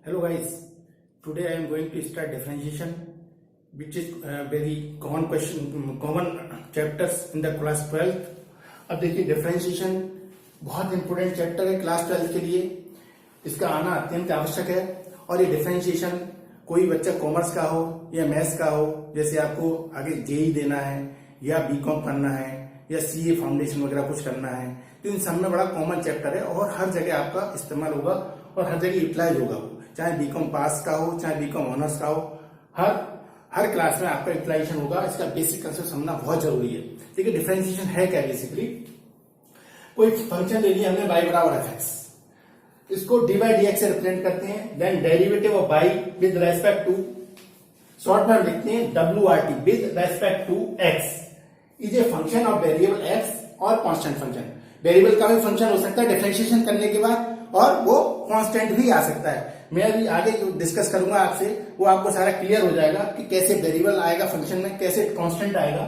Hello guys, today I am going to start differentiation, which is very common question, common chapters in the class 12th. अब देखिए differentiation बहुत important chapter है class 12 के लिए, इसका आना अत्यंत आवश्यक है। और ये डिफरेंशिएशन कोई बच्चा कॉमर्स का हो या मैथ्स का हो, जैसे आपको आगे जेई देना है या बीकॉम करना है या सीए फाउंडेशन वगैरह कुछ करना है, तो इन सब में बड़ा कॉमन चैप्टर है और हर जगह आपका इस्तेमाल होगा और हर जगह यूटिलाइज होगा वो, चाहे बीकॉम पास का हो चाहे बीकॉम ऑनर्स का हो, हर क्लास में आपका यूटिलाइजेशन होगा। इसका बेसिक कंसेप्ट समझना बहुत जरूरी है। देखिए डिफरेंशिएशन है क्या, बेसिकली कोई फंक्शन ले लिया हमने y बराबर एफ एक्स, इसको डी बाई डी एक्स से रिप्रेजेंट करते हैं। Then derivative of y with respect to, short में लिखते हैं WRT, with respect to x is a function of variable x और कांस्टेंट फंक्शन। वेरिएबल का भी फंक्शन हो सकता है डिफरेंशिएशन करने के बाद, और वो कांस्टेंट भी आ सकता है। मैं अभी आगे डिस्कस करूंगा आपसे, वो आपको सारा क्लियर हो जाएगा कि कैसे वेरिएबल आएगा फंक्शन में, कैसे कांस्टेंट आएगा।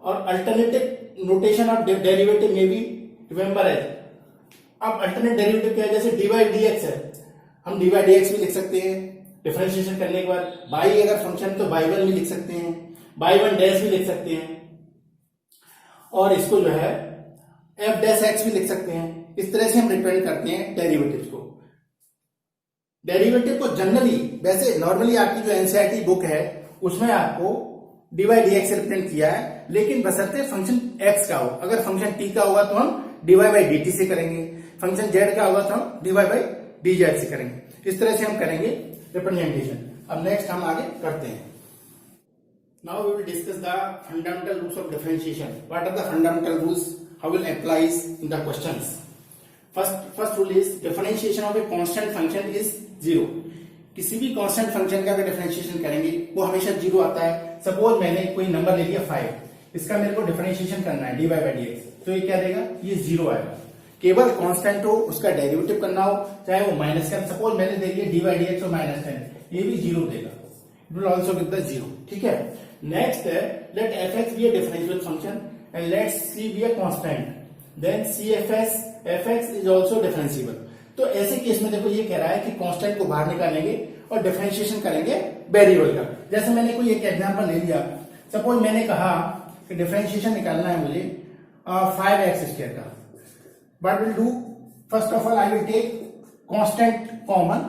और अल्टरनेटिव नोटेशन ऑफ डेरिवेटिव में भी रिमेंबर है। अब अल्टरनेट डेरिवेटिव क्या है, जैसे डी बाई डी एक्स है, हम डी बाई डी एक्स भी लिख सकते हैं डिफरेंशिएशन करने के बाद। बाई अगर फंक्शन तो बाई वन भी लिख सकते हैं, बाई वन डैश भी लिख सकते हैं, और इसको जो है एफ डैश एक्स भी लिख सकते हैं। इस तरह से हम रिप्रेजेंट करते हैं डेरिवेटिव को। डेरिवेटिव को जनरली, वैसे नॉर्मली आपकी जो एनसीईआरटी बुक है उसमें आपको डी बाई डी एक्स से रिप्रेजेंट किया है, लेकिन बशर्ते फंक्शन एक्स का हो। अगर फंक्शन टी का होगा तो हम d y by d t से करेंगे, फंक्शन जेड का होगा तो हम d y by d z से करेंगे। इस तरह से हम करेंगे रिप्रेजेंटेशन। अब नेक्स्ट हम आगे करते हैं। Now we will discuss the fundamental rules of differentiation. What are the fundamental rules, how will applies in the questions. First rule is differentiation of a constant function is zero. किसी भी constant function का अगर differentiation करेंगे वो हमेशा zero आता है। Suppose मैंने कोई नंबर ले लिया 5, इसका मेरे को डिफरेंशिएशन करना है d y by d x, तो ये क्या देगा, ये जीरो आएगा। केवल कांस्टेंट हो उसका डेरिवेटिव करना हो, चाहे वो माइनस का, सपोज मैंने दे दिया डी वाई डी एक्स और -10, ये भी जीरो देगा, it will also give the zero. ठीक है। नेक्स्ट है let f x be a differential function and let c be a constant, then c f x is also differentiable. तो ऐसे case में देखो ये कह रहा है कि कांस्टेंट को बाहर निकालेंगे और डिफरेंशिएशन करेंगे वेरिएबल का। जैसे मैंने कोई एक एग्जांपल ले लिया, सपोज मैंने कहा कि डिफरेंशिएशन निकालना है मुझे 5x² का। What will do, first of all I will take constant common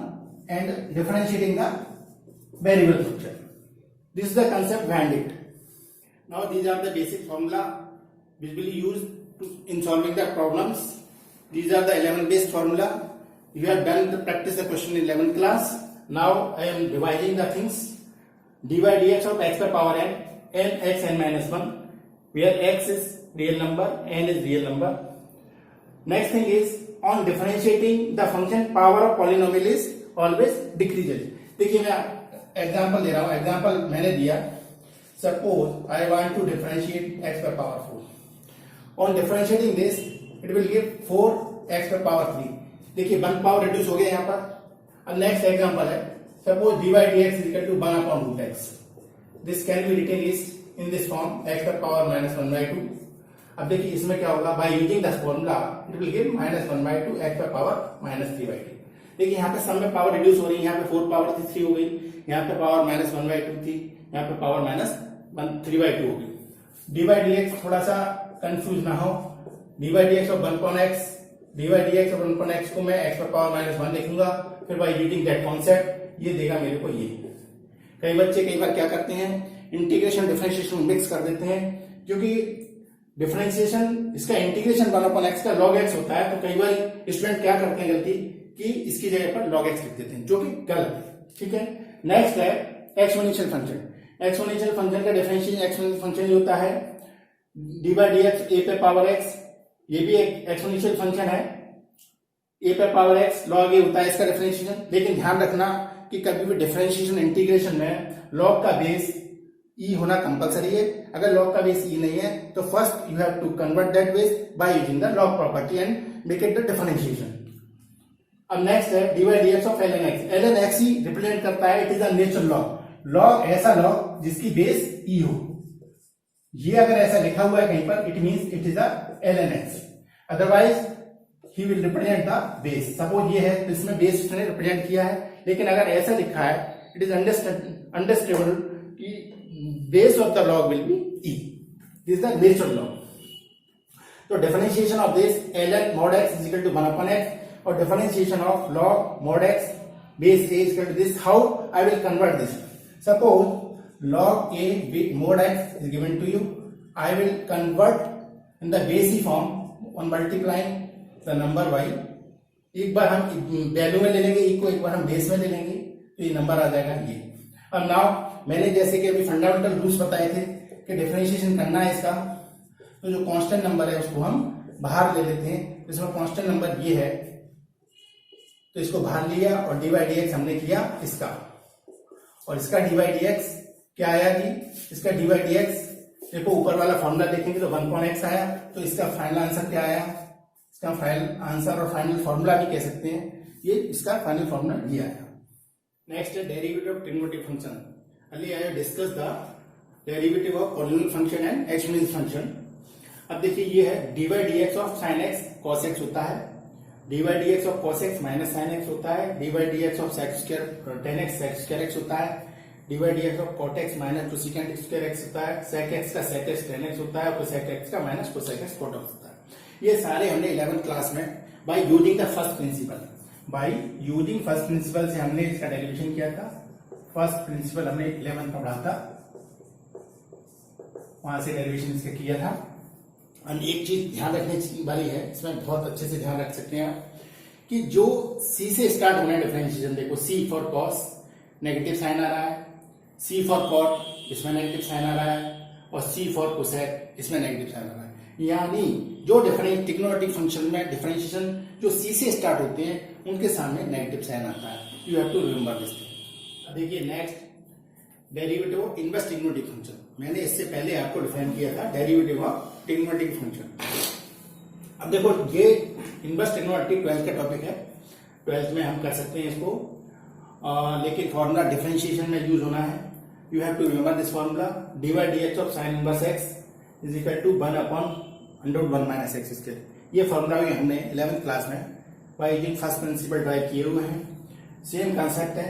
and differentiating the variable function. This is the concept behind it. Now these are the basic formula which will be used in solving the problems. These are the 11 based formula. You have done the practice the question in 11th class. Now I am revising the things. dy dx of x per power n, n x n minus 1, where x is real number, n is real number. Next thing is on differentiating the function, power of polynomial is always decreases. देखिए मैं example दे रहा हूं, example मैंने दिया, suppose I want to differentiate x per power 4. On differentiating this it will give 4x per power 3. देखिए 1 power reduce हो गया यहाँ पर। अब नेक्स्ट एग्जांपल है, suppose dy dx is equal to 1/√x. This can be written is in this form x per power -1/2. अब देखिए इसमें क्या होगा, by using this formula it will give -1/2 x per power -3/2. देखिए यहाँ पे सम में पावर रिड्यूस हो रही है, यहाँ पे 4 पावर 3 हो गई, यहाँ पे पावर -1/2 थी, यहाँ पे पावर -3/2 हो गई। dy dx थोड़ा सा कंफ्यूज ना हो, dy dx of 1/x, dy dx of 1/x को मैं x पर पावर -1 लिखूंगा, फिर बाय यूजिंग दैट कॉन्सेप्ट ये देगा मेरे को ये। कई बच्चे कई बार क्या करते हैं, इंटीग्रेशन डिफरेंशिएशन मिक्स कर देते हैं, क्योंकि डिफरेंशिएशन इसका इंटीग्रेशन 1/x का log x होता है, तो कई बार स्टूडेंट क्या करते हैं गलती कि इसकी जगह पर log x लिख देते हैं, जो कि गलत है। ठीक है। नेक्स्ट है एक्सपोनेंशियल फंक्शन। एक्सपोनेंशियल फंक्शन का डिफरेंशिएशन एक्सपोनेंशियल फंक्शन होता है डी बाई डी एक्स ए पे पावर एक्स, ये भी एक एक्सपोनेंशियल फंक्शन है, ए पे पावर एक्स लॉग ए होता है इसका डिफरेंशिएशन। लेकिन ध्यान रखना कि कभी भी डिफरेंशिएशन इंटीग्रेशन में लॉग का बेस ई होना कंपलसरी है। अगर लॉग का बेस ई नहीं है तो first you have to convert that base by using the log property and make it the differentiation. अब नेक्स्ट है d by d x of ln x। ln x ही रिप्रेजेंट करता है, it is a natural log, log ऐसा log जिसकी base e हो। ये अगर ऐसा लिखा हुआ है कहीं पर, it means it is a ln x। Otherwise he will represent the base. Suppose ये है तो इसमें बेस उसने रिप्रेजेंट किया है, लेकिन अगर ऐसा लिखा है इट इज अंडरस्टैंडेबल कि base of the log will be e, this is the natural log. तो differentiation of this ln mod x is equal to 1 upon x और differentiation of log mod x base a is equal to this. How I will convert this? Suppose log a mod x is given to you. I will convert in the base form on multiplying the number y. एक बार हम value में ले लेंगे e को, एक बार हम base में ले लेंगे तो ये नंबर आ जाएगा ये। अब नाउ मैंने जैसे कि अभी फंडामेंटल रूल्स बताए थे कि डिफरेंशिएशन करना है इसका, तो जो कांस्टेंट नंबर है उसको हम बाहर ले लेते हैं। इसमें कांस्टेंट नंबर ये है तो इसको बाहर लिया और dy dx हमने किया इसका, और इसका dy dx क्या आया कि इसका dy dx देखो ऊपर वाला फॉर्मूला देखेंगे तो 1/x आया, तो इसका फाइनल आंसर क्या आया, इसका फाइनल आंसर और फाइनल फॉर्मूला भी कह सकते हैं, ये इसका फाइनल फॉर्मूला ये आया। नेक्स्ट है derivative of trigonometric function. Earlier I have discussed the derivative of polynomial function and exponential function. अब देखिए ये है dy dx of sin x cos x होता है, dy dx of cos x minus sin x होता है, dy dx of sec square tan x sec square x होता है, dy dx of cot x minus cosecant square x होता है, sec x का sec x tan x होता है और cosec x का minus cosec x cot x होता है। ये सारे हमने 11th क्लास में by using the first principle से हमने इसका डेरिवेशन किया था। फर्स्ट प्रिंसिपल हमने 11th में पढ़ा था, वहां से डेरिवेशन इसका किया था। और एक चीज ध्यान रखने वाली है, इसमें बहुत अच्छे से ध्यान रख सकते हैं आप कि जो सी से स्टार्ट होना है डिफरेंशिएशन, देखो सी फॉर कॉस नेगेटिव साइन आ रहा है, सी फॉर कॉट इसमें नेगेटिव साइन आ रहा है, और सी फॉर कोसेक इसमें नेगेटिव साइन आ रहा है। यानी जो ट्रिग्नोमेट्रिक फंक्शन में डिफरेंशिएशन जो सी से स्टार्ट होते हैं उनके सामने नेगेटिव साइन आता है। You have to remember this thing. देखिए next derivative of inverse trigonometric function, मैंने इससे पहले आपको डिफाइन किया था डेरिवेटिव ऑफ ट्रिग्नोमेट्रिक फंक्शन। अब देखो ये इनवर्स ट्रिग्नोमेट्रिक 12th का टॉपिक है, 12th में हम कर सकते हैं इसको, लेकिन फॉर्मूला डिफरेंशिएशन में यूज होना है। You have to remember this formula, dy dx of sin inverse x is equal to 1 upon √1 minus x square. ये फॉर्मूला भी हमने 11th क्लास में by using first principle derive किए हुए हैं। सेम कंसेप्ट है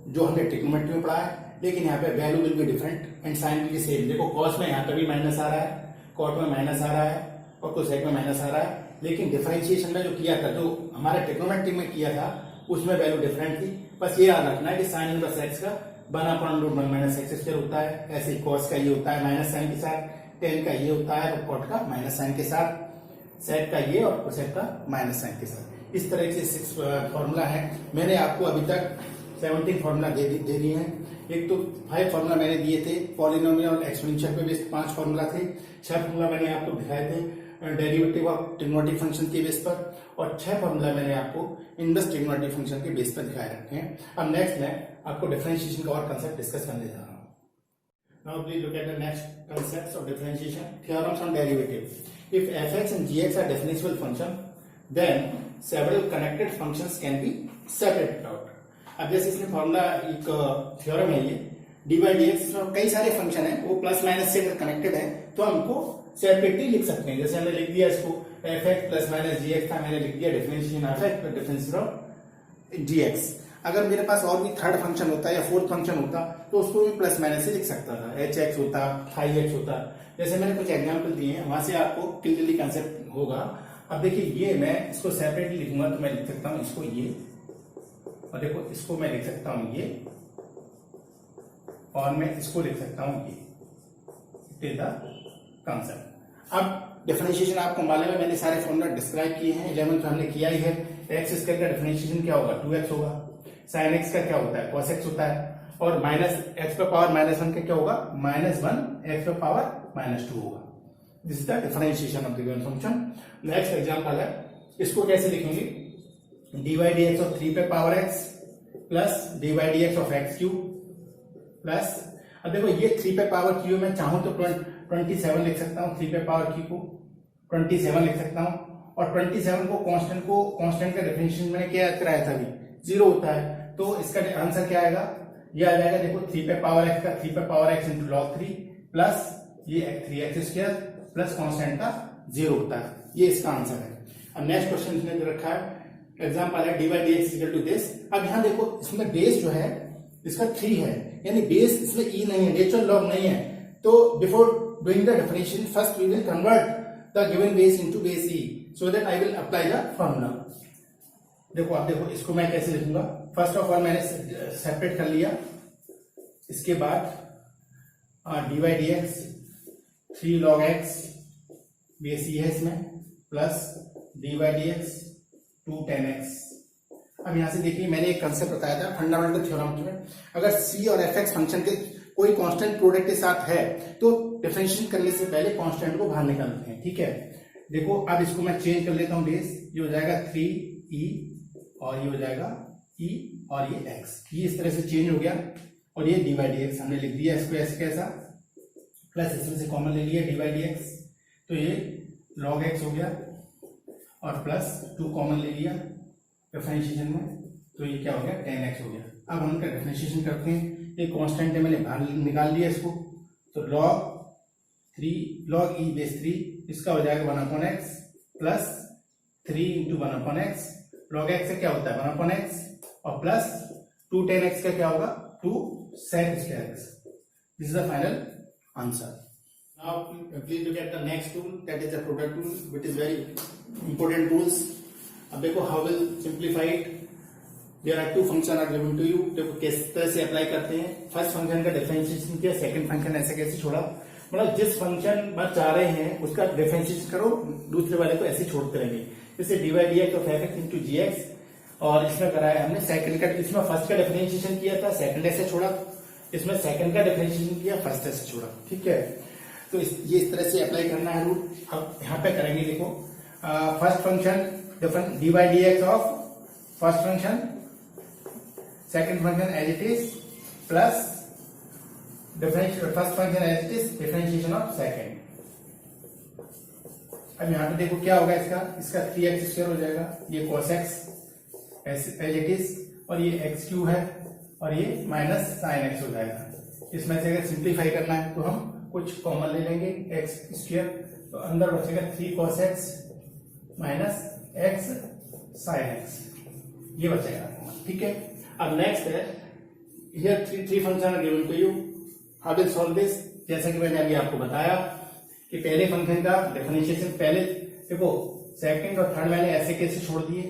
जो हमने ट्रिग्नोमेट्री में पढ़ा है, लेकिन यहाँ पे value will be different and sign will be same. देखो कॉस में यहाँ पे भी माइनस आ रहा है, कॉट में माइनस आ रहा है और कोसेक में माइनस आ रहा है, लेकिन डिफरेंशिएशन में जो किया था, जो हमारे ट्रिग्नोमेट्री में किया था, उसमें वैल्यू डिफरेंट थी। बस ये याद रखना है कि साइन इनवर्स x का 1 अपॉन √1 माइनस x स्क्वायर होता है, ऐसे ही कॉस का ये होता है माइनस साइन के साथ, टेन का ये होता है और कॉट का माइनस साइन के साथ, सेक का ये और कोसेक का माइनस साइन के साथ। इस तरह से 6 फॉर्मूला है। मैंने आपको अभी तक 17 फॉर्मूला दे दिए हैं। एक तो 5 फॉर्मूला मैंने दिए थे पॉलिनोमियल और एक्सपोनेंशियल पे बेस्ड, 5 फॉर्मूला थे, 6 फॉर्मूला मैंने आपको दिखाए थे डेरिवेटिव ऑफ ट्रिग्नोमेट्रिक फंक्शन के बेस पर, और 6 फॉर्मूला मैंने आपको इनवर्स ट्रिग्नोमेट्रिक फंक्शन के बेस पर दिखाए रखे हैं। अब नेक्स्ट मैं आपको डिफरेंशिएशन का और कंसेप्ट डिस्कस करने जा रहा हूँ। Now please look at the next concepts of differentiation. Theorems on derivative. If fx and gx are differentiable function, then several connected functions can be separated out. अब जैसे इसमें फॉर्मूला एक थ्योरम है ये dy dx, इसमें कई सारे function है, वो प्लस माइनस से कनेक्टेड है, तो हमको सेपरेटली लिख सकते हैं। जैसे हमने लिख दिया इसको fx प्लस माइनस gx था, मैंने लिख दिया differentiation of f differentiation of gx। अगर मेरे पास और भी थर्ड फंक्शन होता या फोर्थ फंक्शन होता तो उसको भी प्लस माइनस से लिख सकता था, एच एक्स होता, फाइव एक्स होता। जैसे मैंने कुछ एग्जांपल दिए हैं, वहां से आपको क्लियरली कंसेप्ट होगा। अब देखिए ये मैं इसको सेपरेटली लिखूंगा तो मैं लिख सकता हूं इसको ये, और देखो इसको मैं लिख सकता हूं ये, और मैं इसको लिख सकता हूं ये। It is the concept. अब डिफरेंशिएशन आपको मालूम है, मैंने सारे फॉर्मूला डिस्क्राइब किए हैं, 11th में हमने किया ही है। एक्स स्क्वायर का डिफरेंशिएशन क्या होगा, 2x होगा। साइन एक्स का क्या होता है, कॉस एक्स होता है, और माइनस एक्स पे पावर -1 का क्या होगा, -1 एक्स पे पावर -2 होगा। This is the differentiation of the given function. Next example है, इसको कैसे लिखेंगे, dy dx ऑफ 3 पे power x plus dy dx of x cube plus, अब देखो ये 3 पे पावर क्यू में चाहूं तो 27 लिख सकता हूं, 3 पे पावर क्यू को 27 लिख सकता हूं, और 27 को कांस्टेंट का डिफरेंशिएशन मैंने क्या कराया था अभी, 0 होता है, तो इसका आंसर क्या आएगा, ये आ जाएगा देखो 3 पे पावर x का 3 पे power x into log 3 plus ये 3x स्क्वायर प्लस कांस्टेंट का 0 होता है, ये इसका आंसर है। अब नेक्स्ट क्वेश्चन इसने दे रखा है, एग्जाम्पल है dy dx equal to this. अब यहाँ देखो इसमें बेस जो है इसका 3 है, यानी बेस इसमें e नहीं है, नेचुरल लॉग नहीं है। तो before doing the differentiation first we will convert the given base into base e so that I will apply the formula. देखो आप देखो इसको मैं कैसे लिखूंगा। फर्स्ट ऑफ ऑल मैंने सेपरेट कर लिया, इसके बाद dy dx 3 log x base e है इसमें, plus dy dx 2 tan x। अब यहां से देखिए मैंने एक कंसेप्ट बताया था फंडामेंटल थ्योरम में, अगर c और fx फंक्शन के कोई कांस्टेंट प्रोडक्ट के साथ है तो डिफरेंशिएशन करने से पहले कांस्टेंट को बाहर निकालते हैं, ठीक है। देखो अब इसको मैं चेंज कर लेता हूं बेस, ये हो जाएगा 3e और ये हो जाएगा e और ये x, ये इस तरह से चेंज हो गया। और ये dy dx हमने लिख दिया इसको ऐसे कैसा, प्लस इसमें से कॉमन ले लिया dy dx, तो ये log x हो गया और प्लस 2 कॉमन ले लिया डिफरेंशिएशन में, तो ये क्या हो गया tan x हो गया। अब हम इनका डिफरेंशिएशन करते हैं, ये कांस्टेंट है मैंने बाहर निकाल लिया इसको, तो log e बेस 3 इसका हो जाएगा 1/x plus 3 into 1/x, log x से क्या होता है 1/x और प्लस 2 tan x का क्या होगा 2 sec square x। This is the final answer. Now please look at the next tool, that is the product tool, which is very important tools. अब देखो how will simplify it. There are 2 function are given to you. देखो किस तरह से apply करते हैं। First function का differentiation किया, सेकंड फंक्शन ऐसे कैसे छोड़ा, मतलब जिस फंक्शन पर चाह रहे हैं उसका डिफरेंशिएशन करो, दूसरे वाले को ऐसे छोड़ते रहेंगे। जैसे dy dx of fx into gx, और इसमें कराया हमने सेकंड का, इसमें फर्स्ट का डिफरेंशिएशन किया था, सेकंड ऐसे छोड़ा, इसमें सेकंड का डिफरेंशिएशन किया, फर्स्ट ऐसे छोड़ा, ठीक है। तो ये इस तरह से अप्लाई करना है रूल। अब यहाँ पे करेंगे, देखो first function dy dx of first function, second function as it is, plus first function as it is differentiation of second. अब यहाँ पे देखो क्या होगा, इसका 3x स्क्वायर हो जाएगा, ये cos x as it is, और ये x क्यू है और ये माइनस sin x हो जाएगा। इसमें से अगर सिंप्लीफाई करना है तो हम कुछ कॉमन ले लेंगे x स्क्वायर, तो अंदर बचेगा 3 cos x minus x sin x, ये बचेगा, ठीक है। अब नेक्स्ट है, here three function are given to you, how will solve this. जैसा कि मैंने अभी आपको बताया कि पहले फंक्शन का डिफरेंशिएशन, पहले देखो सेकंड और थर्ड मैंने ऐसे कैसे छोड़ दिए,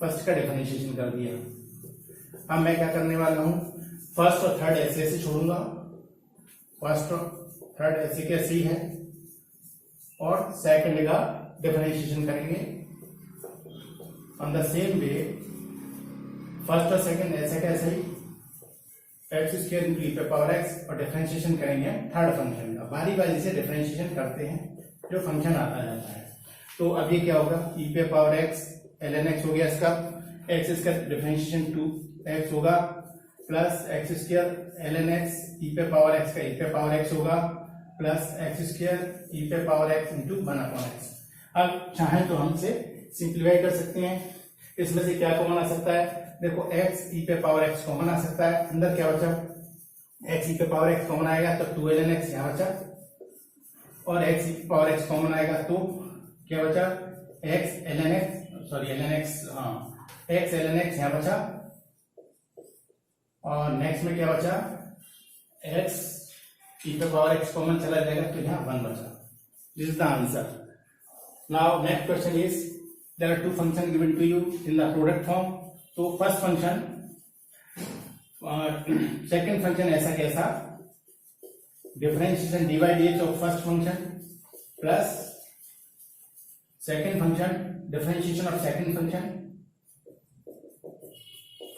फर्स्ट का डिफरेंशिएशन कर दिया। अब मैं क्या करने वाला हूं, फर्स्ट और थर्ड ऐसे ऐसे छोड़ूंगा, फर्स्ट और थर्ड ऐसे कैसे ही है, और सेकंड का डिफरेंशिएशन करेंगे on the same way. First और सेकंड ऐसे कैसे ही एक्स स्क्वायर इंटू ई पे पावर एक्स, और डिफरेंशिएशन करेंगे थर्ड फंक्शन का। बारी बारी से डिफरेंशिएशन करते हैं जो फंक्शन आता जाता है। तो अब ये क्या होगा, ई पे पावर एक्स ln x हो गया इसका, एक्स इसका डिफरेंशिएशन 2x होगा, plus x square ln x ई पे पावर एक्स का ई पे पावर एक्स होगा, प्लस एक्स स्क्वायर ई पे पावर एक्स इंटू 1/x। अब चाहे तो हम इसे सिंप्लीफाई कर सकते हैं, इसमें से क्या कॉमन आ सकता है, देखो x ई पे पावर x कॉमन आ सकता है, अंदर क्या बचा x ई पे पावर x कॉमन आएगा तो 2 ln x यहाँ बचा, और x ई पे पावर x कॉमन आएगा तो क्या बचा x ln x, sorry ln x, हाँ x ln x यहाँ बचा, और नेक्स्ट में क्या बचा x ई पे पावर x कॉमन चला जाएगा तो यहाँ 1 बचा। This is the answer. Now next question is, there are 2 function given to you in the product form. तो फर्स्ट फंक्शन, सेकंड फंक्शन ऐसा कैसा, differentiation dy dx of first function plus second function differentiation of second function,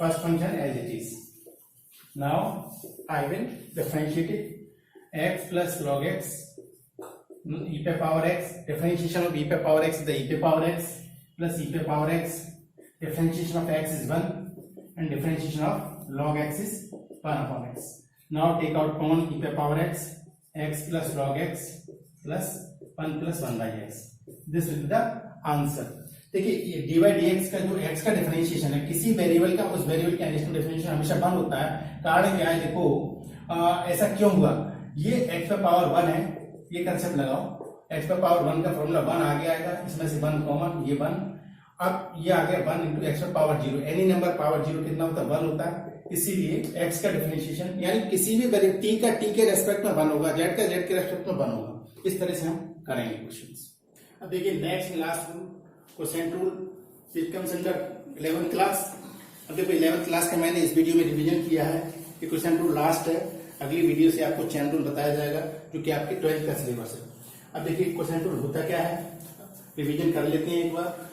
first function as it is. Now I will differentiate it, x plus log x e पे power x, differentiation of e पे power x is the e पे power x plus e पे power x, differentiation of x is 1 and differentiation of log x is 1/x. Now take out common e पे power x, x plus log x plus 1 plus 1/x. This will be the answer. देखिए ये dy dx का जो x का differentiation है, किसी variable का उस वेरिएबल के अगेंस्ट डिफरेंशिएशन हमेशा 1 होता है। कारण क्या है, देखो ऐसा क्यों हुआ, ये x पे पावर 1 है, ये कंसेप्ट लगाओ, x पे पावर 1 का फॉर्मूला 1 आगे आएगा, इसमें से 1 कॉमन, ये 1, अब ये आ गया 1 into x power 0। Any number power 0 कितना होता है? 1 होता है। इसीलिए x का डिफरेंशिएशन यानी किसी भी वैल्यू t का t के रेस्पेक्ट में 1 होगा, z का z के रेस्पेक्ट में 1 होगा। इस तरह से हम करेंगे क्वेश्चंस। अब देखिए next last question rule which comes under 11th class. अब देखो 11th क्लास का मैंने इस वीडियो में रिवीजन किया है। ये क्वेश्चन रूल लास्ट है, अगली वीडियो से आपको चैन रूल बताया जाएगा जो कि आपके 12th का सिलेबस है। अब देखिए क्वेश्चन रूल होता क्या है, रिवीजन कर लेते हैं एक बार।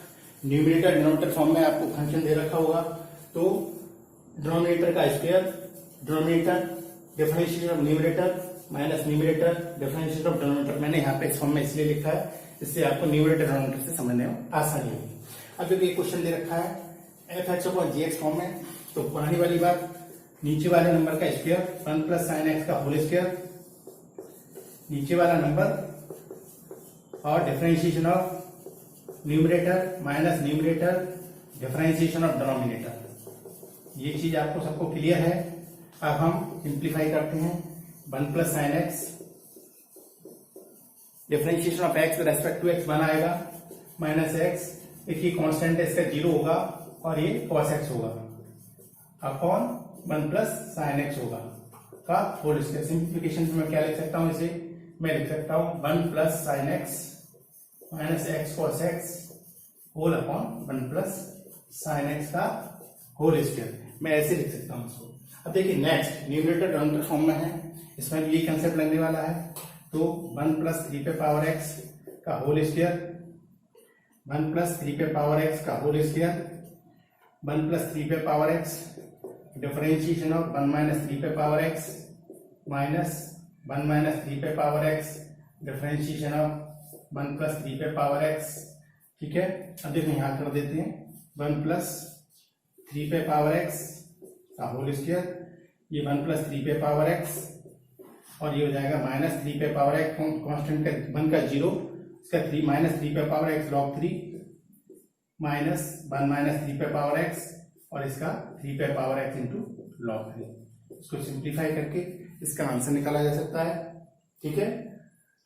न्यूमरेटर डिनोमिनेटर फॉर्म में आपको फंक्शन दे रखा होगा, तो डिनोमिनेटर का square, denominator differentiation of numerator minus numerator differentiation of denominator, मैंने यहाँ पे इस फॉर्म में इसलिए लिखा है, इससे आपको न्यूमरेटर डिनोमिनेटर से समझने में आसानी होगी। अब देखिए क्वेश्चन दे रखा है f(x/gx) फॉर्म में, तो पुरानी वाली बात, नीचे वाले नंबर का स्क्वायर 1 प्लस साइन एक्स का होल स्क्वायर, नीचे वाला नंबर और differentiation of numerator minus numerator differentiation of denominator. ये चीज आपको सबको क्लियर है। अब हम सिंप्लीफाई करते हैं। 1 plus sine x, differentiation of x with respect to x 1 आएगा, माइनस एक्स, देखिए कांस्टेंट है इसका 0 होगा और ये cos x होगा, अपॉन 1 प्लस साइन एक्स होगा का होल स्क्वायर। सिंप्लीफिकेशन में क्या लिख सकता हूं इसे? मैं लिख सकता हूं 1 plus sine x minus x cos x whole upon 1 plus sine x का होल स्क्वायर। मैं ऐसे लिख सकता हूं इसको। अब देखिए नेक्स्ट न्यूमरेटर डिनोमिनेटर फॉर्म में है, इसमें ये कंसेप्ट लगने वाला है। तो 1 प्लस 3 पे पावर x का होल स्क्वायर, 1 प्लस 3 पे पावर x का होल स्क्वायर, 1 प्लस 3 पे power x differentiation of 1 minus 3 पे पावर x माइनस 1 माइनस 3 पे power x differentiation of 1 plus 3 पे पावर x। ठीक है, अब देखो यहां कर देते हैं 1 प्लस 3 पे पावर x का होल स्क्वायर, ये 1 प्लस 3 पे पावर x और ये हो जाएगा माइनस 3 पे पावर x, कांस्टेंट का 1 का 0, इसका 3 माइनस 3 पे power x log 3 minus 1 minus 3 पे पावर x और इसका 3 पे पावर x इंटू log 3। इसको सिंप्लीफाई करके इसका आंसर निकाला जा सकता है। ठीक है,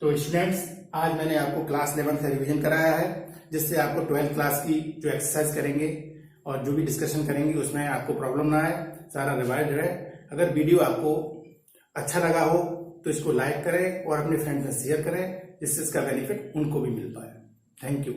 तो स्टूडेंट्स आज मैंने आपको क्लास 11 से रिवीजन कराया है, जिससे आपको 12th क्लास की जो एक्सरसाइज करेंगे और जो भी डिस्कशन करेंगे उसमें आपको प्रॉब्लम ना आए, सारा रिवाइज रहे। अगर वीडियो आपको अच्छा लगा हो तो इसको लाइक करें और अपने फ्रेंड्स में शेयर करें, जिससे इसका बेनिफिट उनको भी मिल पाए। Thank you.